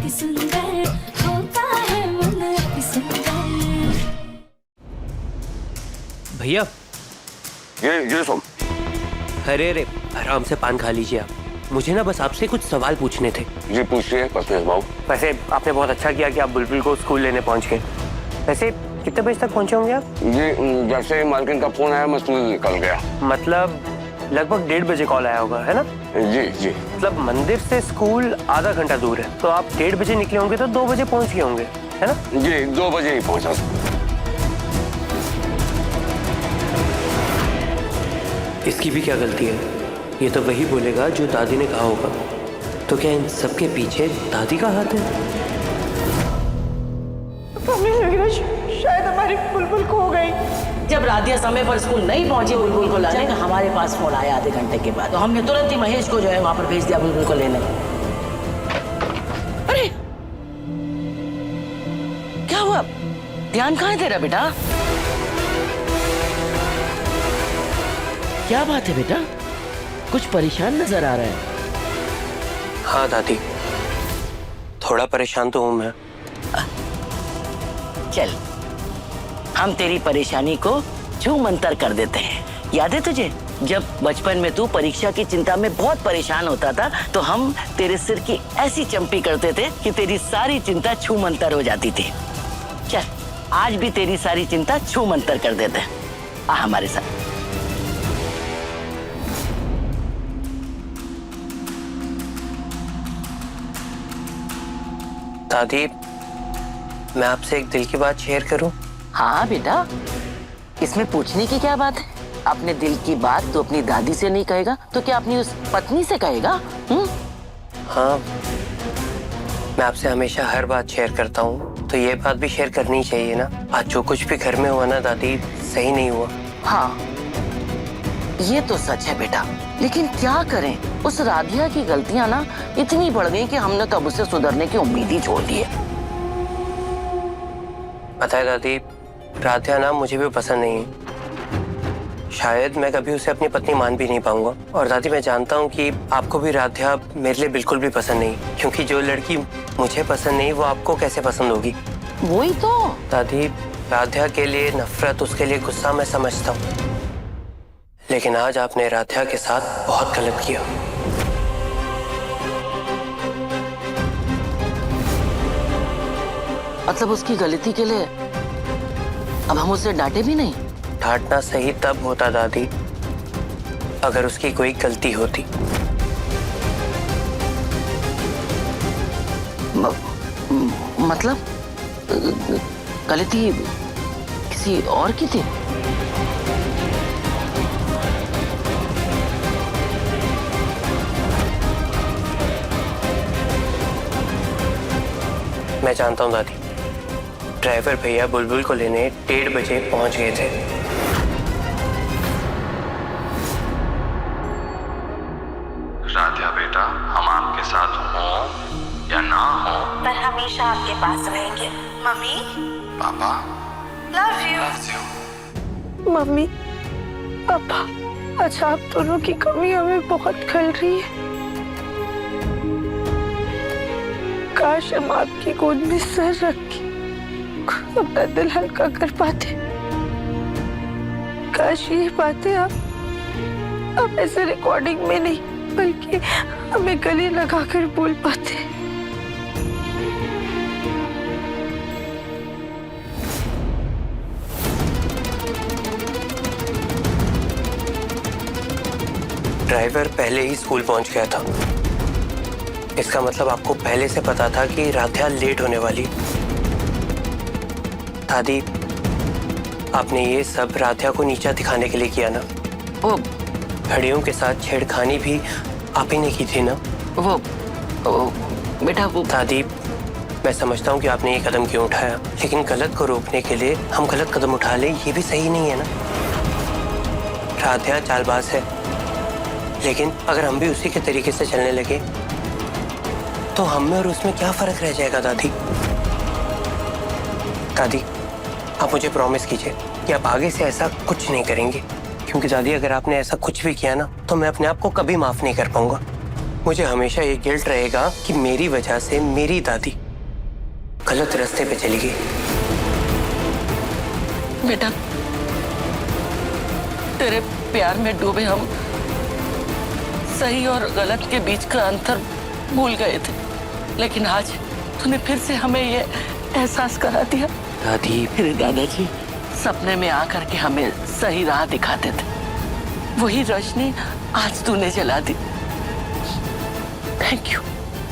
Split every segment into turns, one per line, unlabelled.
अति सुंदर होता है मन अति सुंदर।
भैया
ये सुन।
अरे अरे आराम से पान खा लीजिए आप। मुझे ना बस आपसे कुछ सवाल पूछने थे।
ये पूछिए परवेज बाबू।
वैसे आपने बहुत अच्छा किया कि आप बुलबुल को स्कूल लेने पहुंच गए। वैसे कितने बजे तक पहुंचे होंगे आप?
ये जैसे मालकिन का फोन आया मैं स्कूल निकल गया।
मतलब लगभग 1:30 बजे कॉल आया होगा, है ना?
जी जी।
मतलब मंदिर से स्कूल आधा घंटा दूर है, तो आप 1:30 बजे निकले होंगे तो 2 बजे पहुंच गए होंगे, है ना?
जी 2 बजे ही पहुंचा।
इसकी भी क्या गलती है? ये तो वही बोलेगा जो दादी ने कहा होगा। तो क्या इन सबके पीछे दादी का हाथ है?
शायद हमारी बुलबुल खो गई।
जब राधिया समय पर स्कूल नहीं पहुंची बुलबुल को लाने, हमारे पास फोन आया आधे घंटे के बाद, तो हमने तुरंत ही महेश को जो है वहां पर भेज दिया बुलबुल को लेने। अरे क्या हुआ? ध्यान कहाँ है तेरा बेटा? क्या बात है बेटा? कुछ परेशान नजर आ रहा है।
हाँ दादी, थोड़ा परेशान तो हूं मैं।
चल हम तेरी परेशानी को छू मंतर कर देते हैं। याद है तुझे जब बचपन में तू परीक्षा की चिंता में बहुत परेशान होता था, तो हम तेरे सिर की ऐसी चंपी करते थे कि तेरी सारी चिंता छू मंतर हो जाती थी। चल आज भी तेरी सारी चिंता छू मंतर कर देते हैं। आ हमारे साथ।
दादी, मैं आपसे एक दिल की बात शेयर करूं?
हाँ बेटा, इसमें पूछने की क्या बात है? अपने दिल की बात तो अपनी दादी से नहीं कहेगा तो क्या अपनी उस पत्नी से कहेगा?
हाँ, मैं आपसे हमेशा हर बात शेयर करता हूँ, तो ये बात भी शेयर करनी चाहिए ना। आज जो कुछ भी घर में हुआ ना दादी, सही नहीं हुआ।
हाँ ये तो सच है बेटा, लेकिन क्या करें, उस राधिया की गलतियां ना इतनी बढ़ गई कि हमने तो अब उसे सुधरने की उम्मीद ही छोड़ दी है।
पता है दादी, राधिया ना मुझे भी पसंद नहीं है। शायद मैं कभी उसे अपनी पत्नी मान भी नहीं पाऊंगा। और दादी मैं जानता हूँ कि आपको भी राधिया मेरे लिए बिल्कुल भी पसंद नहीं, क्योंकि जो लड़की मुझे पसंद नहीं वो आपको कैसे पसंद होगी?
वही तो
दादी, राधिया के लिए नफरत, उसके लिए गुस्सा मैं समझता हूँ, लेकिन आज आपने राधिया के साथ बहुत गलत किया।
मतलब उसकी गलती के लिए अब हम उसे डांटे भी नहीं?
डांटना सही तब होता दादी अगर उसकी कोई गलती होती।
मतलब गलती किसी और की थी?
मैं जानता हूँ दादी, ड्राइवर भैया बुलबुल को लेने 1:30 बजे पहुंच गए थे।
राधिया बेटा, हम आपके साथ हों या ना हों,
पर हमेशा आपके पास रहेंगे। मम्मी,
पापा
love you.
Love you.
Mummy papa, अच्छा आप दोनों की कमी हमें बहुत खल रही है। काश हम आपकी गोद में सर रख के अपना दिल हल्का कर पाते। काश ये बातें आप ऐसे रिकॉर्डिंग में नहीं बल्कि हमें गले लगाकर बोल पाते।
ड्राइवर पहले ही स्कूल पहुंच गया था। इसका मतलब आपको पहले से पता था कि राधिया लेट होने वाली। दादी, आपने ये सब राधिया को नीचा दिखाने के लिए किया ना?
वो
घड़ियों के साथ छेड़खानी भी आप ही ने की थी ना?
वो बेटा वो
दादी, मैं समझता हूँ कि आपने ये कदम क्यों उठाया, लेकिन गलत को रोकने के लिए हम गलत कदम उठा लें ये भी सही नहीं है ना। राधिया चालबाज है, लेकिन अगर हम भी उसी के तरीके से चलने लगे तो हम में और उसमें क्या फर्क रह जाएगा? दादी, दादी आप मुझे प्रॉमिस कीजिए कि आप आगे से ऐसा कुछ नहीं करेंगे, क्योंकि दादी अगर आपने ऐसा कुछ भी किया ना तो मैं अपने आप को कभी माफ नहीं कर पाऊंगा। मुझे हमेशा ये गिल्ट रहेगा कि मेरी वजह से मेरी दादी गलत रास्ते पे चली गई।
बेटा, तेरे प्यार में डूबे हम सही और गलत के बीच का अंतर भूल गए थे, लेकिन आज तूने फिर से हमें ये एहसास करा दिया।
दादी,
मेरे दादाजी सपने में आकर के हमें सही राह दिखाते थे, वही रोशनी आज तूने जला दी।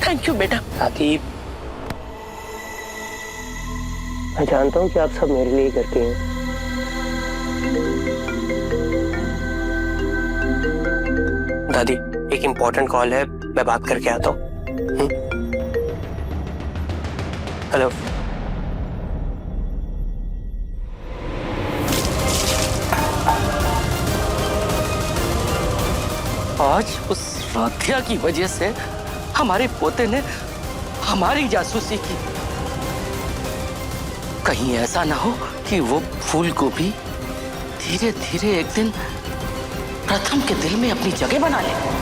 थैंक यू बेटा।
दादी, मैं जानता हूँ कि आप सब मेरे लिए करते हैं। दादी, एक इम्पोर्टेंट कॉल है, मैं बात करके आता हूँ। हेलो।
आज उस राध्या की वजह से हमारे पोते ने हमारी जासूसी की। कहीं ऐसा ना हो कि वो फूल को भी धीरे धीरे एक दिन प्रथम के दिल में अपनी जगह बना ले।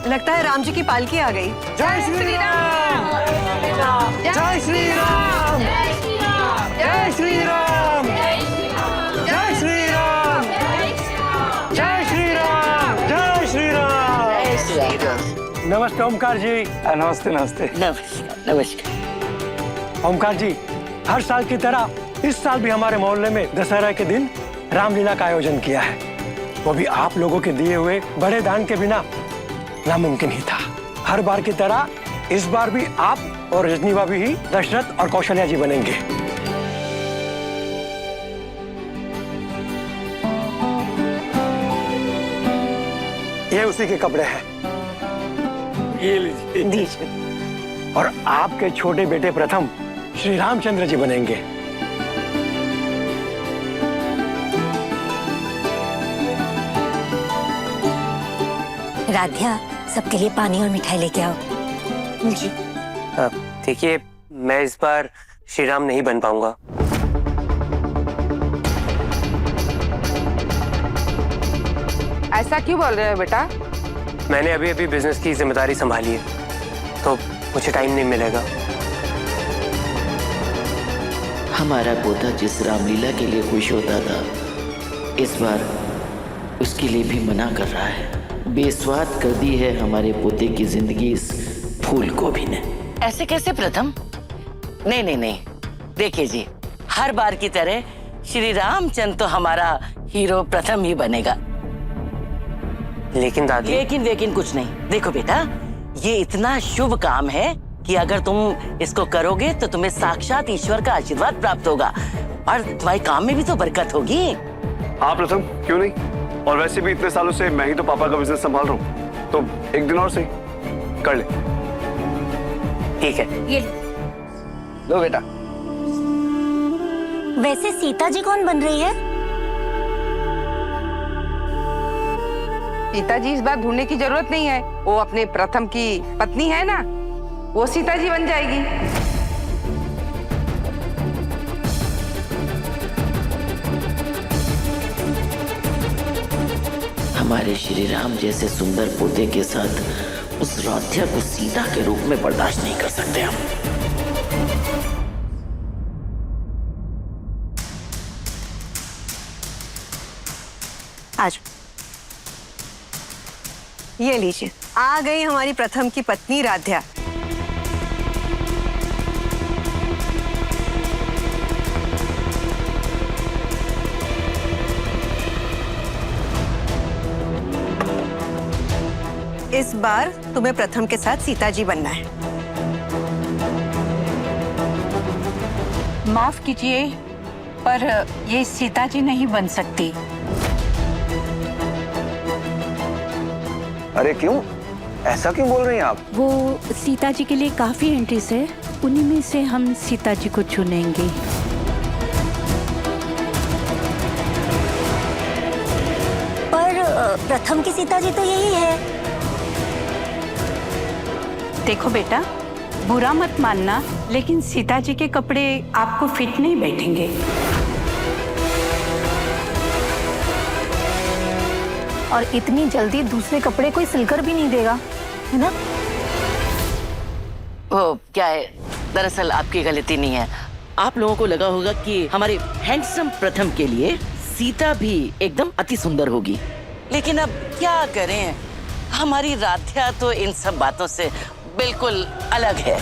लगता है राम जी की पालकी आ गई।
जय श्री राम, जय श्री राम, जय श्री राम, जय श्री राम, जय श्री राम, जय श्री राम। नमस्ते ओमकार जी। नमस्ते नमस्ते।
नमस्कार नमस्कार।
ओमकार जी, हर साल की तरह इस साल भी हमारे मोहल्ले में दशहरा के दिन रामलीला का आयोजन किया है, वो भी आप लोगों के दिए हुए बड़े दान के बिना नामुमकिन ही था। हर बार की तरह इस बार भी आप और रजनी भाभी ही दशरथ और कौशल्या जी बनेंगे। ये उसी के कपड़े हैं, ये लीजिए। और आपके छोटे बेटे प्रथम श्री रामचंद्र जी बनेंगे।
राध्या, सबके लिए पानी और मिठाई लेके आओ।
जी।
देखिए, मैं इस बार श्री राम नहीं बन पाऊंगा।
ऐसा क्यों बोल रहे हो बेटा?
मैंने अभी अभी बिजनेस की जिम्मेदारी संभाली है, तो मुझे टाइम नहीं मिलेगा।
हमारा पोता जिस रामलीला के लिए खुश होता था, इस बार उसके लिए भी मना कर रहा है। बेस्वाद कर दी है हमारे पोते की जिंदगी इस फूल गोभी ने। ऐसे कैसे प्रथम? नहीं, देखिए जी, हर बार की तरह श्री रामचंद्र तो हमारा हीरो प्रथम ही बनेगा।
लेकिन दादी,
लेकिन कुछ नहीं। देखो बेटा, ये इतना शुभ काम है कि अगर तुम इसको करोगे तो तुम्हें साक्षात ईश्वर का आशीर्वाद प्राप्त होगा और तुम्हारे काम में भी तो बरकत होगी।
हाँ प्रथम, क्यों नहीं। और वैसे भी इतने सालों से मैं ही तो पापा का बिजनेस संभाल रहा हूँ, तो एक दिन और सही कर ले।
ठीक है,
ये
लो बेटा।
वैसे सीता जी कौन बन रही है?
सीता जी इस बार ढूंढने की जरूरत नहीं है, वो अपने प्रथम की पत्नी है ना, वो सीता जी बन जाएगी।
हमारे श्री राम जैसे सुंदर पोते के साथ उस राध्या को सीता के रूप में बर्दाश्त नहीं कर सकते हम।
आज ये लीजिए, आ गई हमारी प्रथम की पत्नी राध्या। इस बार तुम्हें प्रथम के साथ सीता जी बनना है।
माफ कीजिए, पर ये सीता जी नहीं बन सकती।
अरे क्यों, ऐसा क्यों बोल रही हैं आप?
वो सीता जी के लिए काफी एंट्रीज है, उन्हीं में से हम सीता जी को चुनेंगे।
पर प्रथम की सीता जी तो यही है।
देखो बेटा, बुरा मत मानना, लेकिन सीता जी के कपड़े आपको फिट नहीं बैठेंगे।
और इतनी जल्दी दूसरे कपड़े कोई सिलकर भी नहीं देगा, है ना?
वो क्या है, दरअसल आपकी गलती नहीं है। आप लोगों को लगा होगा कि हमारे हैंडसम प्रथम के लिए सीता भी एकदम अति सुंदर होगी, लेकिन अब क्या करें, हमारी राध्या तो इन सब बातों से बिल्कुल अलग है।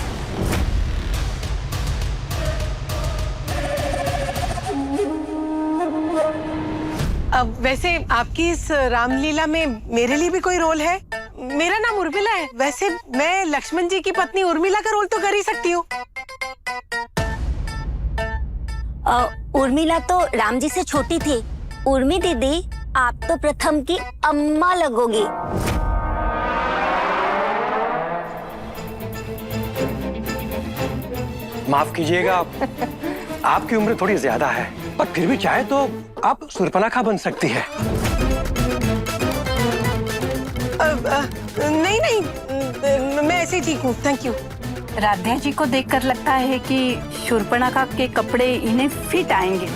अब वैसे आपकी इस रामलीला में मेरे लिए भी कोई रोल है? मेरा नाम उर्मिला है। वैसे मैं लक्ष्मण जी की पत्नी उर्मिला का रोल तो कर ही सकती हूँ।
उर्मिला तो राम जी से छोटी थी। उर्मी दीदी, आप तो प्रथम की अम्मा लगोगी।
माफ कीजिएगा, आपकी उम्र थोड़ी ज्यादा है, पर फिर भी चाहे तो आप शूर्पणखा बन सकती है।
नहीं नहीं, मैं ऐसे ही ठीक हूँ, थैंक यू।
राध्या जी को देखकर लगता है कि शूर्पणखा के कपड़े इन्हें फिट आएंगे,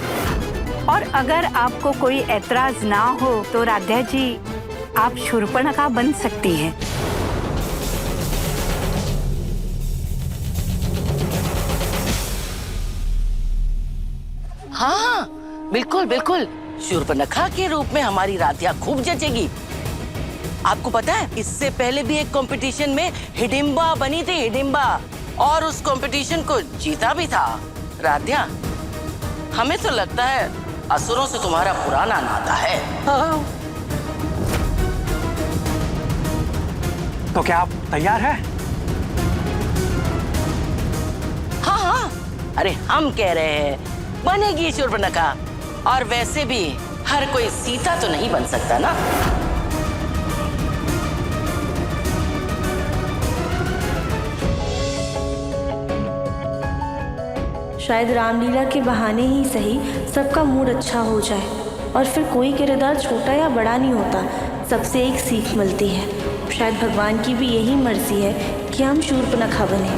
और अगर आपको कोई ऐतराज ना हो तो राध्या जी, आप शूर्पणखा बन सकती हैं।
हाँ, बिल्कुल बिल्कुल, शूर्पणखा के रूप में हमारी राध्या खूब जचेगी। आपको पता है, इससे पहले भी एक कंपटीशन में हिडिंबा बनी थी, हिडिंबा, और उस कंपटीशन को जीता भी था। राध्या, हमें तो लगता है असुरों से तुम्हारा पुराना नाता है।
तो क्या आप तैयार हैं?
हाँ हाँ, अरे हम कह रहे हैं बनेगी शूर्पणखा, और वैसे भी हर कोई सीता तो नहीं बन सकता ना।
शायद रामलीला के बहाने ही सही सबका मूड अच्छा हो जाए, और फिर कोई किरदार छोटा या बड़ा नहीं होता, सबसे एक सीख मिलती है। शायद भगवान की भी यही मर्जी है कि हम शूर्पणखा बने।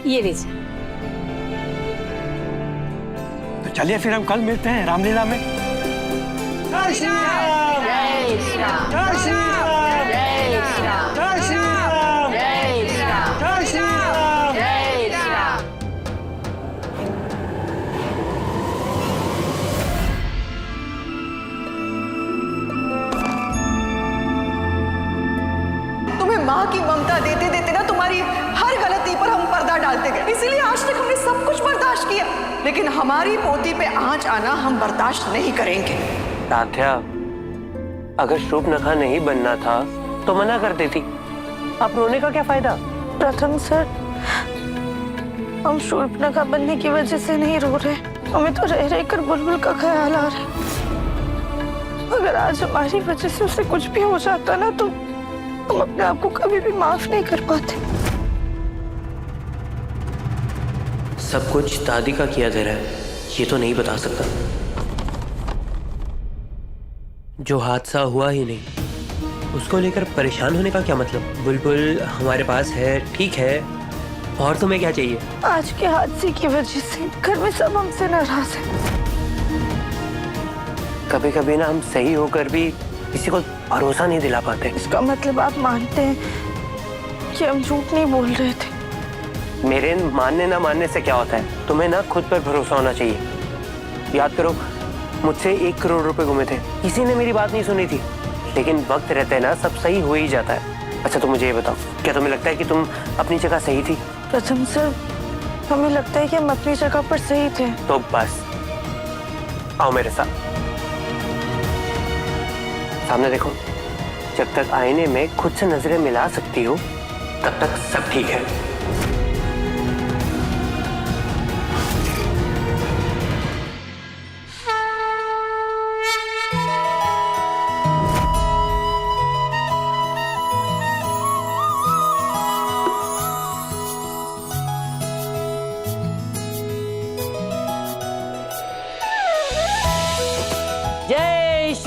ये लीजिए।
तो चलिए फिर हम कल मिलते हैं रामलीला में। जय श्री राम, जय श्री राम, जय श्री राम, जय श्री राम, जय श्री राम, जय श्री राम, जय श्री राम, जय श्री राम।
तुम्हें माँ की ममता देते देते ना तुम्हारी हर गलती पर हम पर्दा डालते गए, इसीलिए आज तक हमने सब कुछ बर्दाश्त किया, लेकिन हमारी पोती पे आंच आना हम बर्दाश्त नहीं करेंगे।
राध्या, अगर शूर्पणखा नहीं बनना था तो मना कर देती। अब रोने का क्या फायदा?
प्रथम सर, हम शूर्पणखा बनने की वजह से नहीं रो रहे, हमें तो रह रह कर बुलबुल का ख्याल आ रहा है। अगर आज हमारी वजह से उसे कुछ भी हो जाता ना, तो हम अपने आप को कभी भी माफ नहीं कर पाते।
सब कुछ दादी का किया धरा है, ये तो नहीं बता सकता। जो हादसा हुआ ही नहीं, उसको लेकर परेशान होने का क्या मतलब? बुलबुल हमारे पास है, ठीक है, और तुम्हें क्या चाहिए?
आज के हादसे की वजह से घर में सब हमसे नाराज हैं।
कभी कभी ना हम सही होकर भी किसी को भरोसा नहीं दिला पाते।
इसका मतलब आप मानते हैं कि हम झूठ नहीं बोल रहे थे?
मेरे मानने ना मानने से क्या होता है? तुम्हें ना खुद पर भरोसा होना चाहिए। याद करो, मुझसे 1 करोड़ रुपए गुमे थे, किसी ने मेरी बात नहीं सुनी थी, लेकिन वक्त रहते ना सब सही हो ही जाता है। अच्छा, तो मुझे ये बताओ, क्या तुम्हें लगता है कि तुम अपनी जगह सही थी?
प्रथम सर, हमें लगता है कि हम अपनी जगह पर सही थे।
तो बस आओ मेरे साथ, सामने देखो। जब तक आईने में खुद से नजरें मिला सकती हो, तब तक सब ठीक है।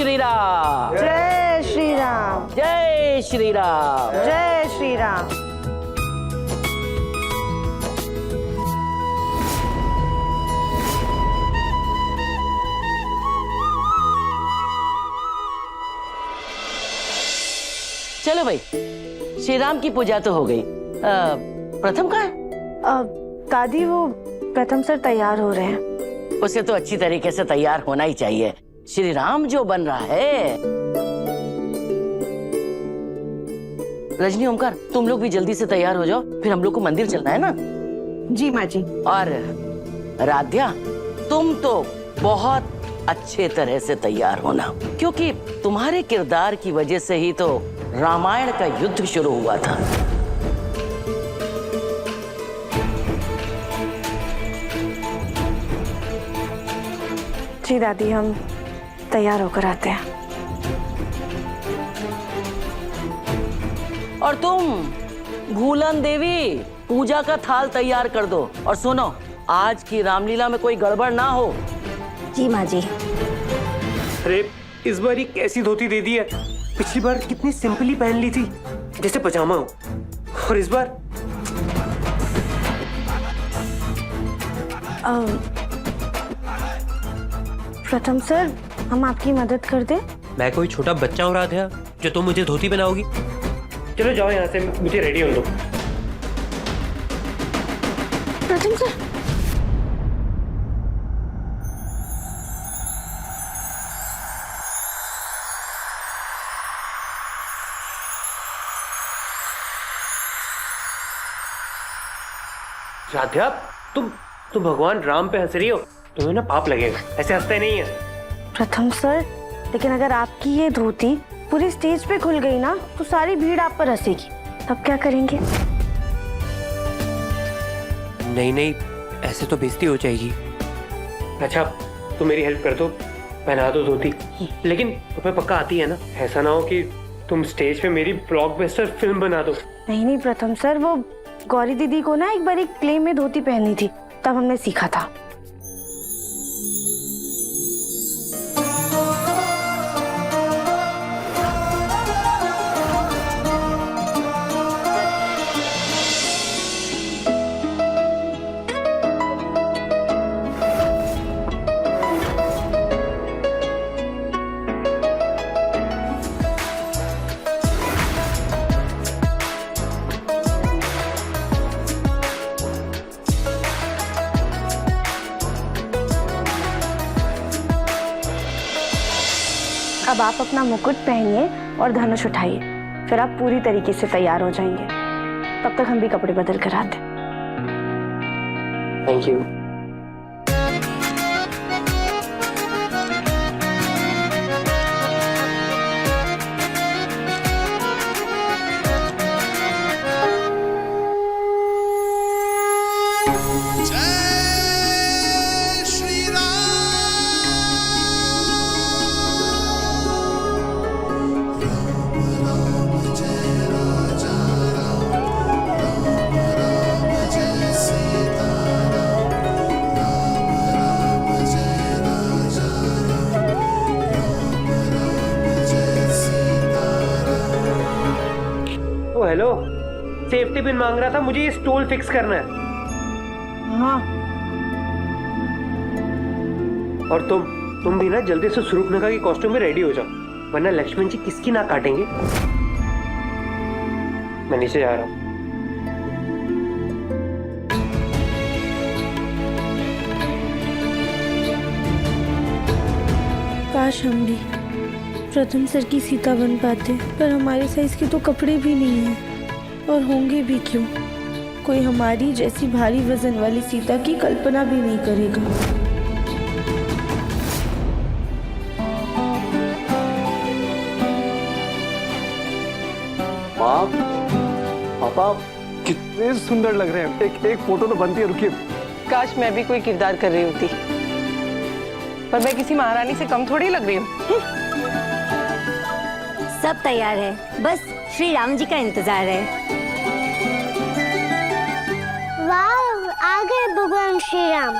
श्री राम,
जय श्री राम,
जय श्री राम।
जय श्री राम।
चलो भाई, श्री राम की पूजा तो हो गई। प्रथम कहाँ है?
दादी वो प्रथम सर तैयार हो रहे हैं।
उसे तो अच्छी तरीके से तैयार होना ही चाहिए। श्री राम जो बन रहा है। रजनी, ओमकार, तुम लोग भी जल्दी से तैयार हो जाओ, फिर हम लोग को मंदिर चलना है ना।
जी माँ जी।
और राध्या, तुम तो बहुत अच्छे तरह से तैयार होना, क्योंकि तुम्हारे किरदार की वजह से ही तो रामायण का युद्ध शुरू हुआ था।
जी दादी, हम तैयार होकर आते हैं।
और तुम भूलन देवी, पूजा का थाल तैयार कर दो। और सुनो, आज की रामलीला में कोई गड़बड़ ना हो।
जी माँ जी।
अरे इस बार ये कैसी धोती दे दी है? पिछली बार कितनी सिंपली पहन ली थी, जैसे पजामा हो, और इस बार
प्रथम सर, हम आपकी मदद कर दें?
मैं कोई छोटा बच्चा हूँ राधा, जो तुम मुझे धोती बनाओगी? चलो जाओ यहाँ से, मुझे रेडी हो दो।
प्रथम सर,
राधा, तुम भगवान राम पे हंस रही हो। तुम्हें ना पाप लगेगा, ऐसे हंसते नहीं है।
प्रथम सर, लेकिन अगर आपकी ये धोती पूरी स्टेज पे खुल गई ना, तो सारी भीड़ आप पर हंसेगी। तब क्या करेंगे?
नहीं नहीं, ऐसे तो बेइज्जती हो जाएगी। अच्छा, तुम मेरी हेल्प कर दो, पहना दो धोती। लेकिन तुम्हें पक्का आती है ना? ऐसा ना हो कि तुम स्टेज पे मेरी ब्लॉकबस्टर फिल्म बना दो।
नहीं नहीं प्रथम सर, वो गौरी दीदी को ना एक बार एक प्ले में धोती पहननी थी, तब हमने सीखा था। अब आप अपना मुकुट पहनिए और धनुष उठाइए, फिर आप पूरी तरीके से तैयार हो जाएंगे। तब तक हम भी कपड़े बदल कर आते हैं।
Thank you. Hello, safety pin मांग रहा था, मुझे ये स्टूल फिक्स करना है।
हाँ।
और तुम भी ना जल्दी से शूर्पणखा की कॉस्ट्यूम में रेडी हो जाओ, वरना लक्ष्मण जी किसकी नाक काटेंगे। मैं नीचे जा रहा हूँ।
काश हम भी प्रथम सर की सीता बन पाते, पर हमारे साइज के तो कपड़े भी नहीं हैं, और होंगे भी क्यों। कोई हमारी जैसी भारी वजन वाली सीता की कल्पना भी नहीं करेगा।
माँ, पापा कितने सुंदर लग रहे हैं। एक फोटो तो बनती है, रुकिए।
काश मैं भी कोई किरदार कर रही होती, पर मैं किसी महारानी से कम थोड़ी लग रही हूँ।
सब तैयार है, बस श्री राम जी का इंतजार है।
वाह, आ गए भगवान श्री राम।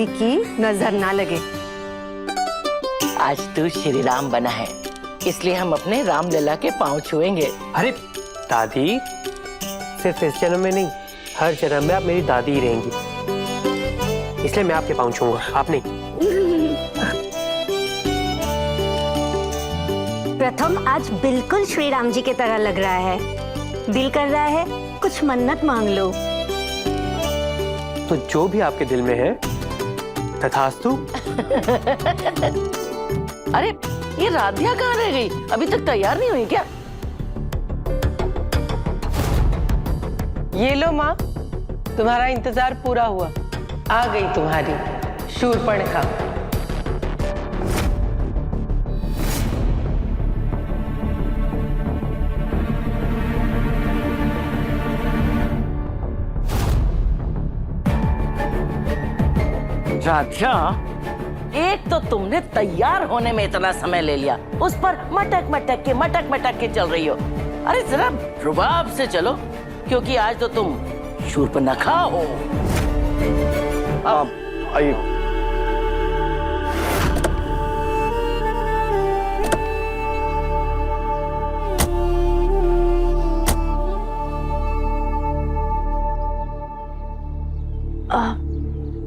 किसी की नजर ना लगे।
आज तू श्री राम बना है, इसलिए हम अपने रामलला के पांव छुएंगे।
अरे दादी, सिर्फ इस जन्म में नहीं, हर जन्म में आप मेरी दादी ही रहेंगी, इसलिए मैं आपके पाँव छूंगा, आप नहीं।
प्रथम आज बिल्कुल श्री राम जी की तरह लग रहा है। दिल कर रहा है कुछ मन्नत मांग लो।
तो जो भी आपके दिल में है तथास्तु।
अरे ये राधिया कहाँ रह गई? अभी तक तैयार नहीं हुई क्या?
ये लो माँ, तुम्हारा इंतजार पूरा हुआ। आ गई तुम्हारी शूर्पणखा।
राधिया, एक तो तुमने तैयार होने में इतना समय ले लिया, उस पर मटक मटक के चल रही हो। अरे जरा रुबाब से चलो, क्योंकि आज तो तुम शूर्पणखा हो।
आइए।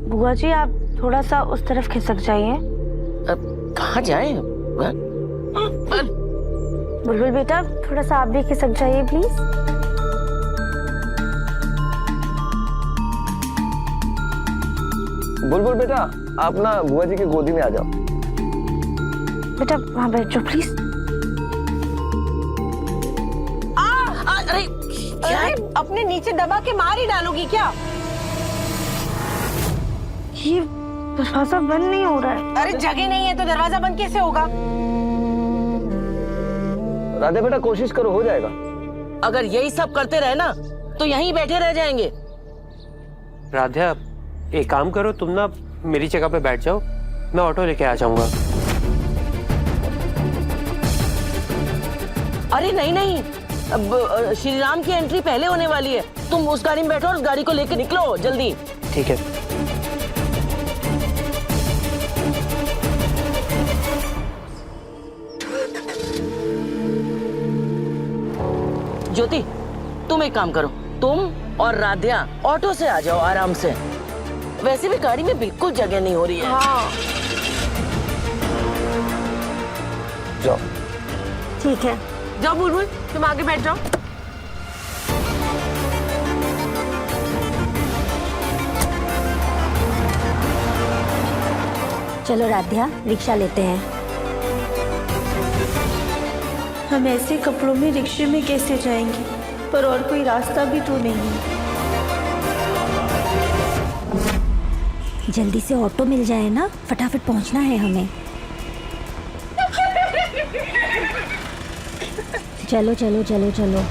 बुआ जी, आप थोड़ा सा उस तरफ खिसक जाइए।
कहाँ जाएं?
बुलबुल बेटा, थोड़ा सा आप भी खिसक जाइए प्लीज।
बुलबुल बेटा, आप ना बुआ जी की गोदी में आ जाओ।
बेटा वहाँ बैठ जाओ प्लीज।
अरे अपने नीचे दबा के मार ही डालोगी क्या?
ये दरवाजा बंद नहीं हो रहा है।
अरे जगह नहीं है तो दरवाजा बंद कैसे होगा?
राधे बेटा, कोशिश करो, हो जाएगा।
अगर यही सब करते रहे ना तो यहीं बैठे रह जाएंगे।
राधिया, एक काम करो, तुम ना मेरी जगह पे बैठ जाओ, मैं ऑटो लेके आ जाऊंगा।
अरे नहीं, अब श्री राम की एंट्री पहले होने वाली है। तुम उस गाड़ी में बैठो और उस गाड़ी को लेके निकलो जल्दी।
ठीक है।
ज्योति, तुम एक काम करो, तुम और राधिया ऑटो से आ जाओ आराम से। वैसे भी गाड़ी में बिल्कुल जगह नहीं हो रही है।
हाँ।
जाओ।
ठीक है,
जाओ बुलबुल, तुम आगे बैठ जाओ।
चलो राधिया, रिक्शा लेते हैं।
हम ऐसे कपड़ों में रिक्शे में कैसे जाएंगे? पर और कोई रास्ता भी तो नहीं है।
जल्दी से ऑटो मिल जाए ना, फटाफट पहुंचना है हमें। चलो चलो चलो चलो।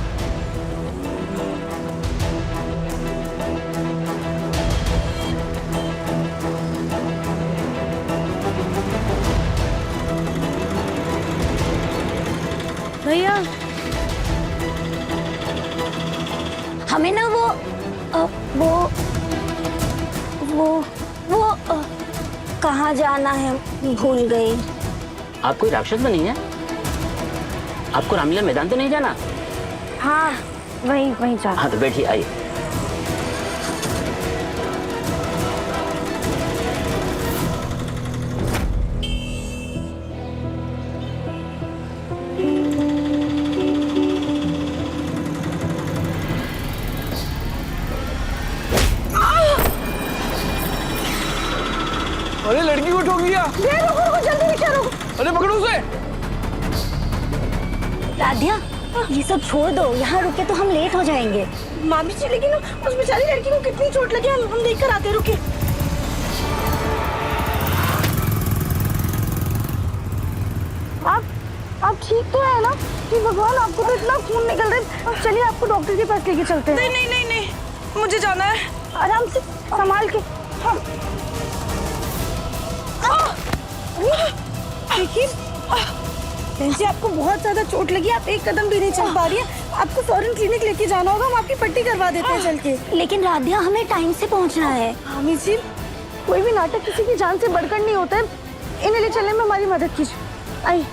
भैया,
हमें ना वो कहाँ जाना है, भूल गई।
आप कोई राक्षस बनी है? आपको रामलीला मैदान तो नहीं जाना?
हाँ वहीं जा।
हाँ तो बैठिए, आइए।
अरे लड़की को ठोक दिया।
रुको, जल्दी रिक्शा रोको।
अरे पकड़ो उसे।
राधिया, ये सब छोड़ दो, यहाँ रुके तो हम लेट हो जाएंगे।
मामी जी, लेकिन उस बेचारी लड़की को कितनी चोट लगी, हम देख कर आते। रुके।
आप ठीक तो है ना? कि भगवान, आपको तो इतना खून निकल रहा है। चलिए आपको डॉक्टर के पास लेके चलते हैं।
नहीं, मुझे जाना है।
आराम से संभाल के। हाँ।
देखिए बहन जी, आपको बहुत ज्यादा चोट लगी, आप एक कदम भी नहीं चल पा रही है। आपको फौरन क्लिनिक लेके जाना होगा, हम आपकी पट्टी करवा देते हैं चल के।
लेकिन राधिया, हमें टाइम से पहुंचना है।
मामी जी,
कोई भी नाटक किसी की जान से बढ़कर नहीं होता है। इन्हें ले चलने में हमारी मदद कीजिए। आइए।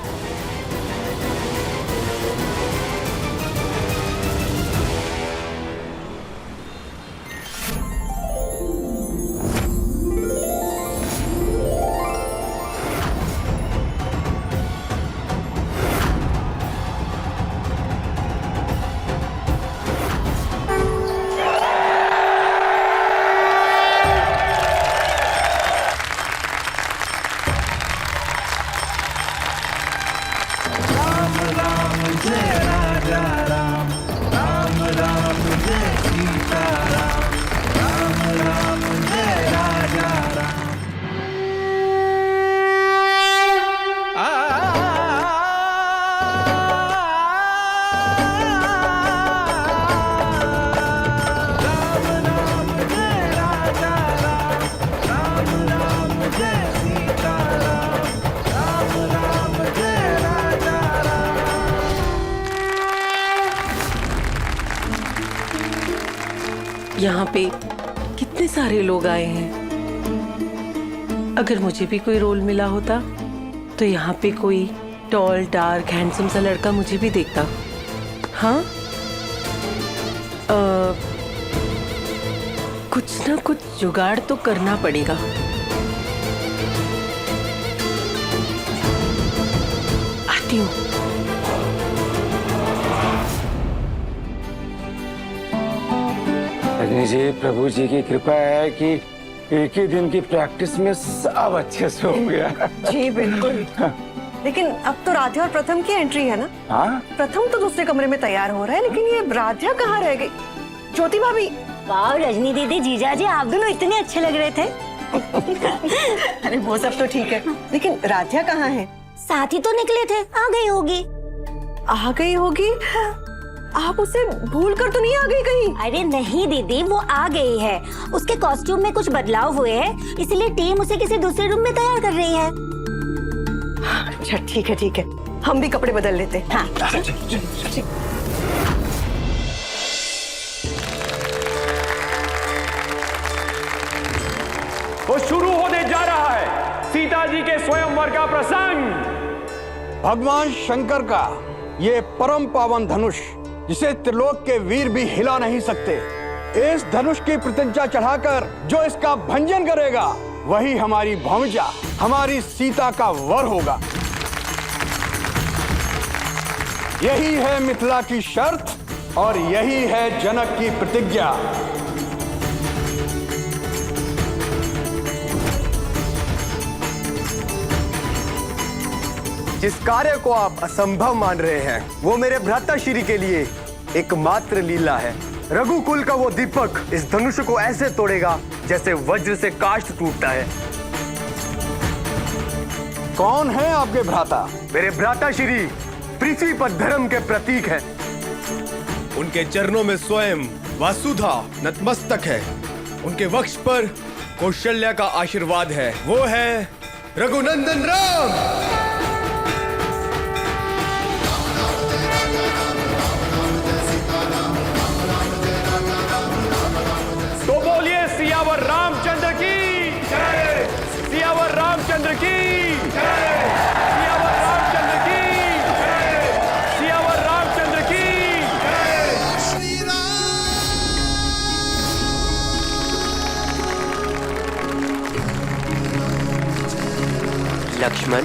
यहाँ पे कितने सारे लोग आए हैं। अगर मुझे भी कोई रोल मिला होता तो यहाँ पे कोई टॉल डार्क हैंडसम सा लड़का मुझे भी देखता। हाँ, कुछ ना कुछ जुगाड़ तो करना पड़ेगा। आती हूँ।
रजनी जी, प्रभु जी की कृपा है कि एक ही दिन की प्रैक्टिस में सब अच्छे से हो गया।
जी बिल्कुल। लेकिन अब तो राध्या और प्रथम की एंट्री है ना।
हाँ,
प्रथम तो दूसरे कमरे में तैयार हो रहा है, लेकिन ये राध्या कहाँ रह गई? ज्योति भाभी।
वाह रजनी दीदी, जीजा जी, आप दोनों इतने अच्छे लग रहे थे।
अरे वो सब तो ठीक है, लेकिन राध्या कहाँ है?
साथ ही तो निकले थे, आ गई होगी।
आ गई होगी? आप उसे भूल कर तो नहीं आ गई कहीं?
अरे नहीं दीदी, वो आ गई है। उसके कॉस्ट्यूम में कुछ बदलाव हुए हैं, इसलिए टीम उसे किसी दूसरे रूम में तैयार कर रही है।
अच्छा ठीक है ठीक है, हम भी कपड़े बदल लेते हैं।
हाँ।
वो शुरू होने जा रहा है सीता जी के स्वयंवर का प्रसंग।
भगवान शंकर का ये परम पावन धनुष, जिसे त्रिलोक के वीर भी हिला नहीं सकते, इस धनुष की प्रतिज्ञा चढ़ाकर जो इसका भंजन करेगा वही हमारी भौमिजा, हमारी सीता का वर होगा। यही है मिथिला की शर्त और यही है जनक की प्रतिज्ञा।
जिस कार्य को आप असंभव मान रहे हैं वो मेरे भ्राताश्री के लिए एकमात्र लीला है। रघुकुल का वो दीपक इस धनुष को ऐसे तोड़ेगा जैसे वज्र से काष्ठ टूटता है।
कौन है आपके भ्राता?
मेरे भ्राताश्री पृथ्वी पर धर्म के प्रतीक है।
उनके चरणों में स्वयं वासुधा नतमस्तक है। उनके वक्ष पर कौशल्या का आशीर्वाद है। वो है रघुनंदन राम।
तो बोलिए सियावर रामचंद्र की जय, सियावर रामचंद्र की जय, सियावर रामचंद्र की जय, सियावर रामचंद्र की
जय। लक्ष्मण,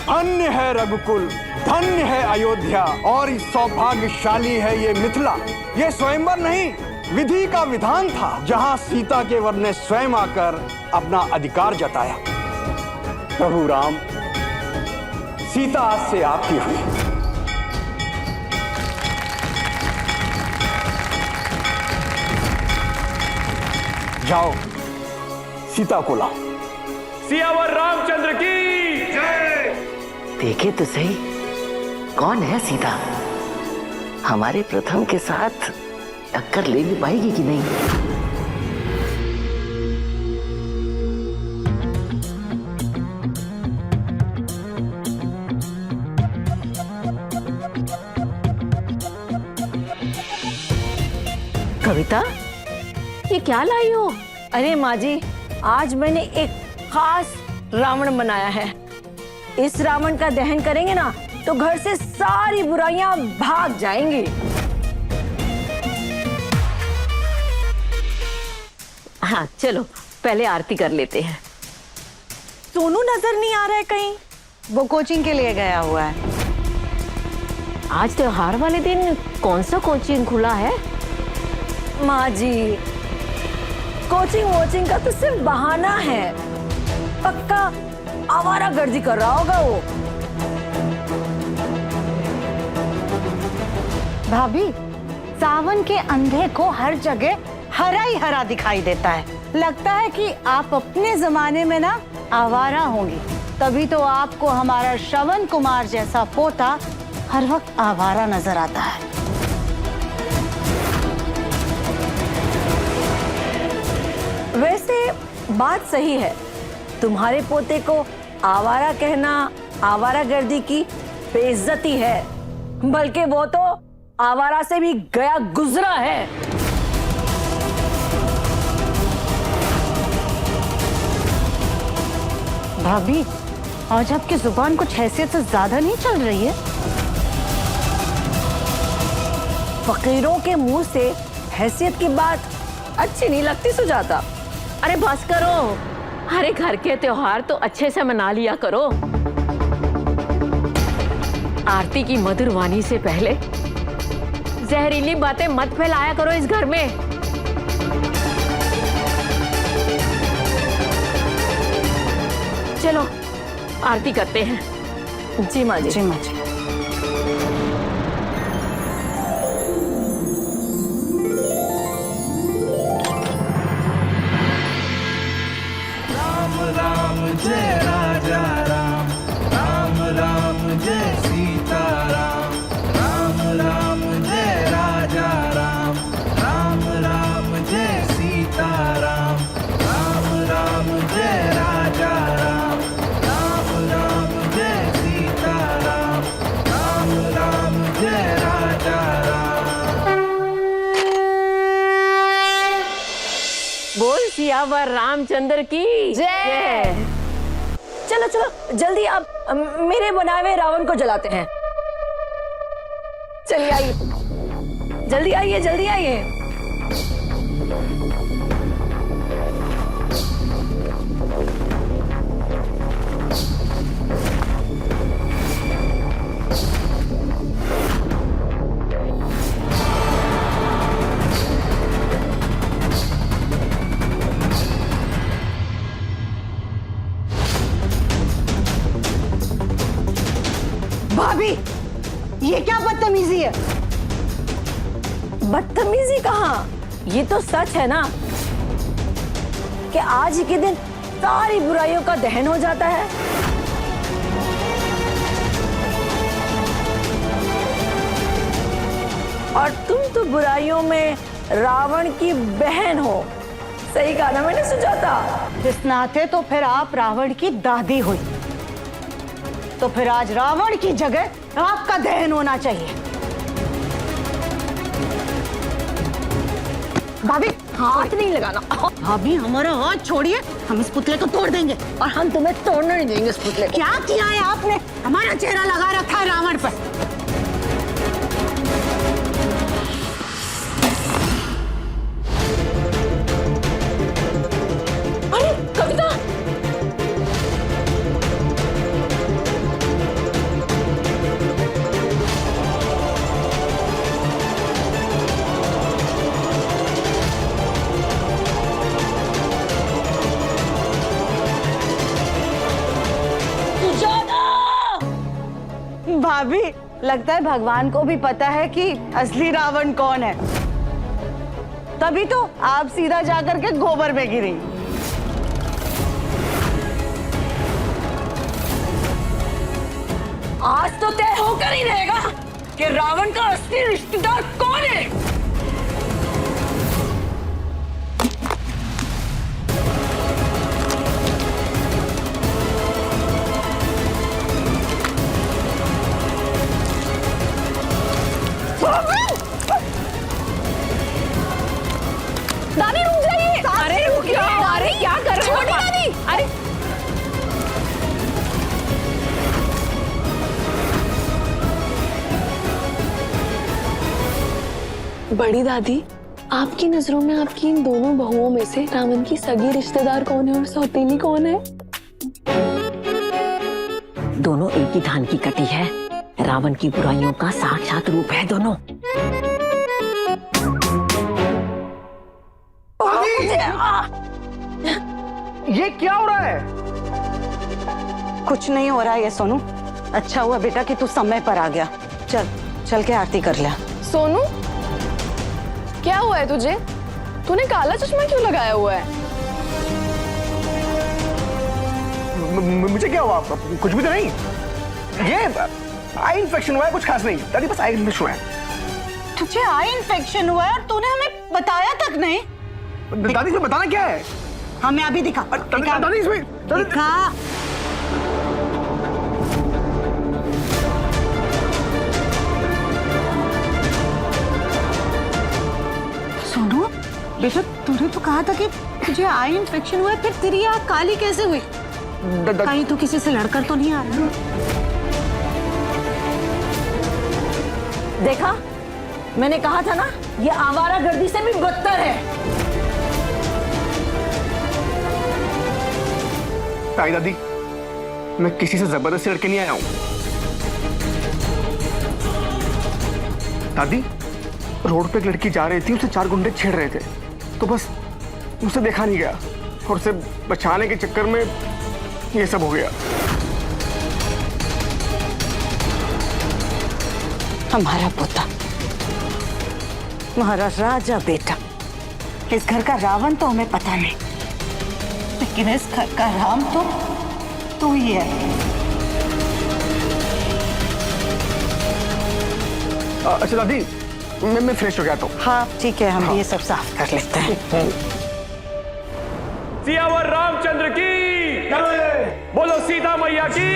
अन्य है रघुकुल, धन्य है अयोध्या और सौभाग्यशाली है ये मिथिला। ये स्वयंवर नहीं, विधि का विधान था, जहां सीता के वर ने स्वयं आकर अपना अधिकार जताया। प्रभु राम, सीता आज से आपकी हुई। जाओ, सीता को लाओ।
सियावर रामचंद्र की जय।
देखे तो सही, कौन है सीता? हमारे प्रथम के साथ टक्कर ले भी पाएगी कि नहीं?
कविता, ये क्या लाई हो?
अरे माँ जी, आज मैंने एक खास रावण बनाया है। इस रावण का दहन करेंगे ना तो घर से सारी बुराइयां भाग जाएंगी।
हाँ चलो, पहले आरती कर लेते हैं।
सोनू नजर नहीं आ रहा है कहीं? वो कोचिंग के लिए गया हुआ है।
आज त्योहार वाले दिन कौन सा कोचिंग खुला है?
माँ जी, कोचिंग वोचिंग का तो सिर्फ बहाना है। पक्का आवारागर्दी कर रहा होगा वो।
भाभी, सावन के अंधे को हर जगह हरा ही हरा दिखाई देता है। लगता है कि आप अपने जमाने में ना आवारा होंगी, तभी तो आपको हमारा श्रवण कुमार जैसा पोता हर वक्त आवारा नजर आता है।
वैसे बात सही है, तुम्हारे पोते को आवारा कहना आवारागर्दी की बेइज्जती है, बल्कि वो तो आवारा से भी गया गुजरा है।
भाभी, आज आपकी जुबान कुछ हैसियत से ज्यादा नहीं चल रही है?
फकीरों के मुंह से हैसियत की बात अच्छी नहीं लगती सुजाता।
अरे बस करो, अरे घर के त्योहार तो अच्छे से मना लिया करो। आरती की मधुर वाणी से पहले जहरीली बातें मत फैलाया करो इस घर में। चलो आरती करते हैं।
जी माँ जी।
जी माँ जी।
राम जय राजा राम, राम राम जय सीता राम, राम राम जय राजा राम, राम राम जय सीता राम, राम राम जय राजा राम, राम राम जय सीता राम, राम राम जय राजा राम।
बोल सियावर रामचंद्र की जय।
चलो चलो जल्दी, अब मेरे बनाए हुए रावण को जलाते हैं। चलिए आइए, जल्दी आइए, जल्दी आइए।
भाभी, ये क्या बदतमीजी है?
बदतमीजी कहाँ, ये तो सच है ना कि आज ही के दिन सारी बुराइयों का दहन हो जाता है। और तुम तो बुराइयों में रावण की बहन हो। सही कहा ना मैंने सुजाता?
जिस नाते तो फिर आप रावण की दादी हुई, तो फिर आज रावण की जगह आपका दहन होना चाहिए।
भाभी हाथ नहीं लगाना।
भाभी हमारा हाथ छोड़िए, हम इस पुतले को तोड़ देंगे।
और हम तुम्हें तोड़ने नहीं देंगे इस पुतले को।
क्या किया है आपने? हमारा चेहरा लगा रखा है रावण पर।
अरे कविता,
भाभी, लगता है भगवान को भी पता है कि असली रावण कौन है, तभी तो आप सीधा जाकर के गोबर में गिरी।
आज तो तय होकर ही रहेगा कि रावण का असली रिश्तेदार कौन है।
दादी रुक जाइए। अरे रुक जाओ। अरे क्या कर रहे हो दादी? अरे
बड़ी दादी, आपकी नजरों में आपकी इन दोनों बहुओं में से रावण की सगी रिश्तेदार कौन है और सौतेली कौन है?
दोनों एक ही धान की कटी है। रावण की बुराइयों का साक्षात रूप है दोनों।
ये क्या हो रहा है? कुछ नहीं हो रहा है ये सोनू। अच्छा हुआ बेटा कि तू समय पर आ गया। चल चल के आरती कर ले।
सोनू, क्या हुआ है तुझे? तूने काला चश्मा क्यों लगाया हुआ है?
मुझे क्या हुआ? कुछ भी तो नहीं। ये आई इन्फेक्शन हुआ है, कुछ खास नहीं दादी, बस आई इन्फेक्शन हुआ है।
तुझे आई इन्फेक्शन हुआ है और तूने हमें बताया तक नहीं।
दादी इसमें बताना क्या है?
हमें अभी दिखा।
दादी इसमें
दिखा। सोनू बेटा, तूने तो कहा था कि तुझे आई इन्फेक्शन हुआ है, फिर तेरी आँख काली कैसे हुई? कहीं तू किसी से लड़कर तो नहीं आ रहा? देखा, मैंने कहा था ना, ये आवारागर्दी से भी बदतर है।
ताई दादी, मैं किसी से जबरदस्ती लड़के नहीं आया हूं। दादी, रोड पे एक लड़की जा रही थी, उसे 4 गुंडे छेड़ रहे थे, तो बस उसे देखा नहीं गया और उसे बचाने के चक्कर में ये सब हो गया।
हमारा पोता, हमारा राजा बेटा, इस घर का रावण तो हमें पता नहीं, लेकिन इस घर का राम तो तू ही है।
अच्छा दादी, मैं फ्रेश हो गया तो।
हाँ ठीक है, हम ये सब साफ कर लेते हैं।
सियावर रामचंद्र की, बोलो सीता मैया की।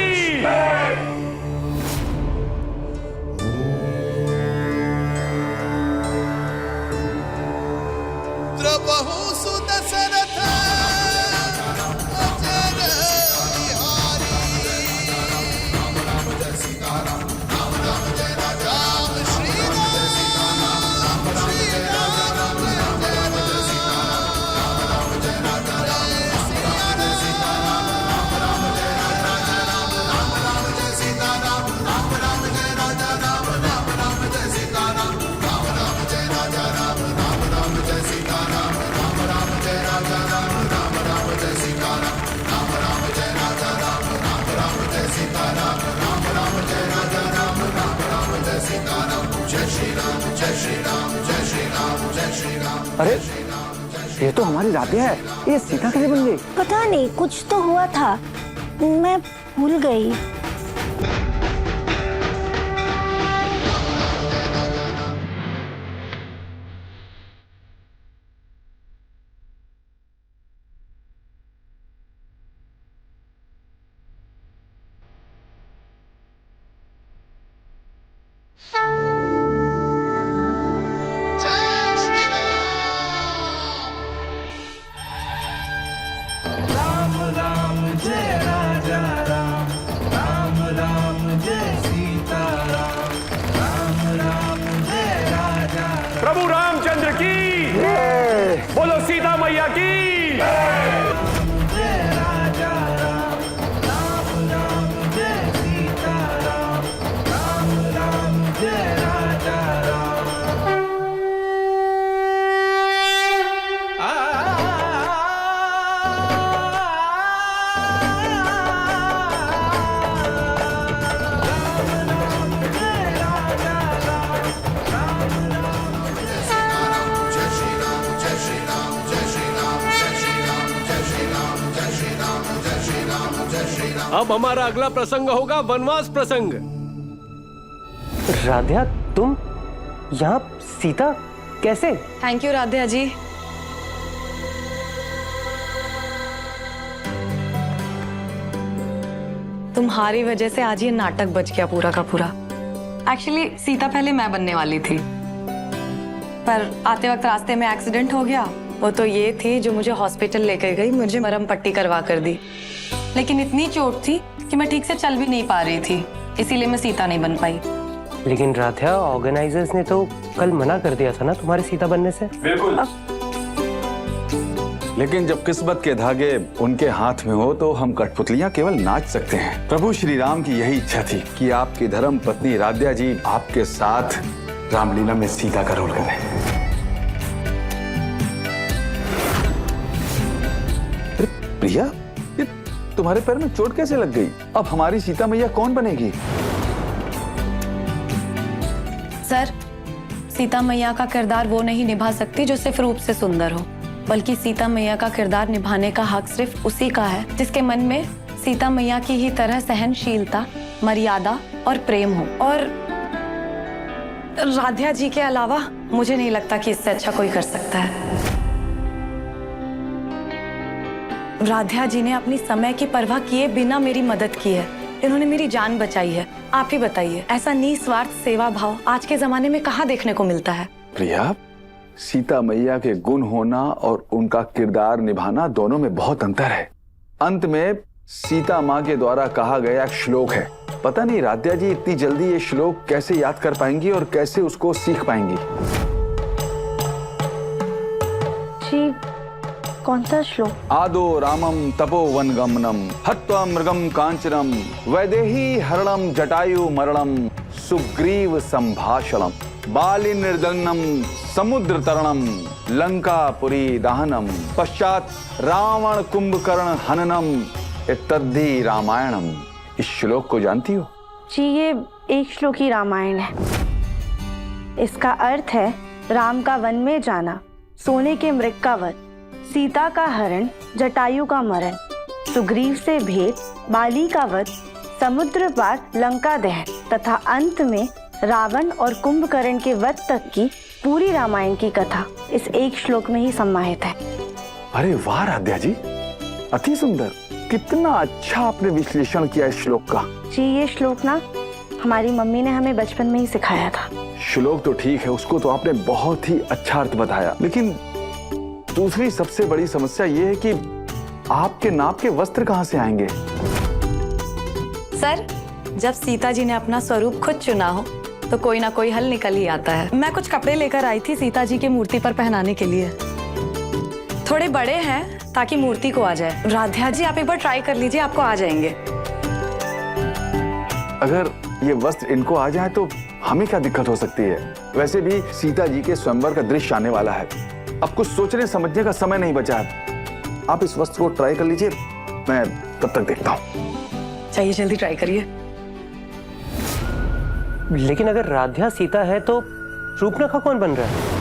अरे ये तो हमारी राधिया है, ये सीता कैसे बन गई?
पता नहीं, कुछ तो हुआ था, मैं भूल गई।
राम राम जय राजा राम, राम राम जय सीता राम, राम राम जय राजा राम।
प्रभु रामचंद्र की, बोलो सीता मैया की।
जय राजा राम, राम राम जय सीता राम, राम राम जय राजा राम। राम
अब हमारा अगला प्रसंग होगा वनवास प्रसंग।
राध्या, तुम यहाँ सीता कैसे?
थैंक यू राध्या जी। तुम्हारी वजह से आज ये नाटक बच गया पूरा का पूरा। एक्चुअली सीता पहले मैं बनने वाली थी, पर आते वक्त रास्ते में एक्सीडेंट हो गया। वो तो ये थी जो मुझे हॉस्पिटल लेकर गई, मुझे मरहम पट्टी करवा कर दी, लेकिन इतनी चोट थी कि मैं ठीक से चल भी नहीं पा रही थी, इसीलिए मैं सीता नहीं बन पाई।
लेकिन राध्या, ऑर्गेनाइजर्स ने तो कल मना कर दिया था ना तुम्हारे सीता बनने से।
बिल्कुल। लेकिन जब किस्मत के धागे उनके हाथ में हो तो हम कठपुतलियां केवल नाच सकते हैं। प्रभु श्री राम की यही इच्छा थी कि आपकी धर्म पत्नी राध्या जी आपके साथ रामलीला में सीता का रोल करें। प्रिया, ये तुम्हारे पैर में चोट कैसे लग गई? अब हमारी सीता मैया कौन बनेगी?
सर, सीता मैया का किरदार वो नहीं निभा सकती जो सिर्फ रूप से सुंदर हो, बल्कि सीता मैया का किरदार निभाने का हक सिर्फ उसी का है जिसके मन में सीता मैया की ही तरह सहनशीलता, मर्यादा और प्रेम हो। और राध्या जी के अलावा मुझे नहीं लगता कि इससे अच्छा कोई कर सकता है। राध्या जी ने अपनी समय की परवाह किए बिना मेरी मदद की है, इन्होंने मेरी जान बचाई है। आप ही बताइए, ऐसा निस्वार्थ सेवा भाव आज के जमाने में कहाँ देखने को मिलता है?
प्रिया, सीता मैया के गुण होना और उनका किरदार निभाना दोनों में बहुत अंतर है। अंत में सीता माँ के द्वारा कहा गया एक श्लोक है, पता नहीं राध्या जी इतनी जल्दी ये श्लोक कैसे याद कर पाएंगी और कैसे उसको सीख पाएंगी।
जी, कौन सा श्लोक?
आदो रामम तपोवन गमनम हत्वा मृगम कांचनम वैदेही हरणम जटायु मरणम सुग्रीव संभाषणम बाली निर्दन्नम समुद्र तरणम लंकापुरी दहनम पश्चात रावण कुंभकर्ण हननम इत्यादि रामायणम। इस श्लोक को जानती हो?
जी, ये एक श्लोक ही रामायण है। इसका अर्थ है राम का वन में जाना, सोने के मृग का वध, सीता का हरण, जटायु का मरण, सुग्रीव से भेंट, बाली का वध, समुद्र पार लंका दहन तथा अंत में रावण और कुंभकर्ण के वध तक की पूरी रामायण की कथा इस एक श्लोक में ही समाहित है।
अरे वाह राध्या जी, अति सुंदर, कितना अच्छा आपने विश्लेषण किया इस श्लोक का।
जी, ये श्लोक ना हमारी मम्मी ने हमें बचपन में ही सिखाया था।
श्लोक तो ठीक है, उसको तो आपने बहुत ही अच्छा अर्थ बताया, लेकिन दूसरी सबसे बड़ी समस्या ये है कि आपके नाप के वस्त्र कहाँ से आएंगे?
सर, जब सीता जी ने अपना स्वरूप खुद चुना हो तो कोई ना कोई हल निकल ही आता है। मैं कुछ कपड़े लेकर आई थी सीता जी की मूर्ति पर पहनाने के लिए, थोड़े बड़े हैं ताकि मूर्ति को आ जाए। राध्या जी, आप एक बार ट्राई कर लीजिए, आपको आ जाएंगे।
अगर ये वस्त्र इनको आ जाए तो हमें क्या दिक्कत हो सकती है? वैसे भी सीता जी के स्वयंवर का दृश्य आने वाला है, अब कुछ सोचने समझने का समय नहीं बचा है। आप इस वस्त्र को ट्राई कर लीजिए, मैं तब तक देखता हूँ।
चाहिए, जल्दी ट्राई करिए।
लेकिन अगर राध्या सीता है तो शूर्पणखा कौन बन रहा है?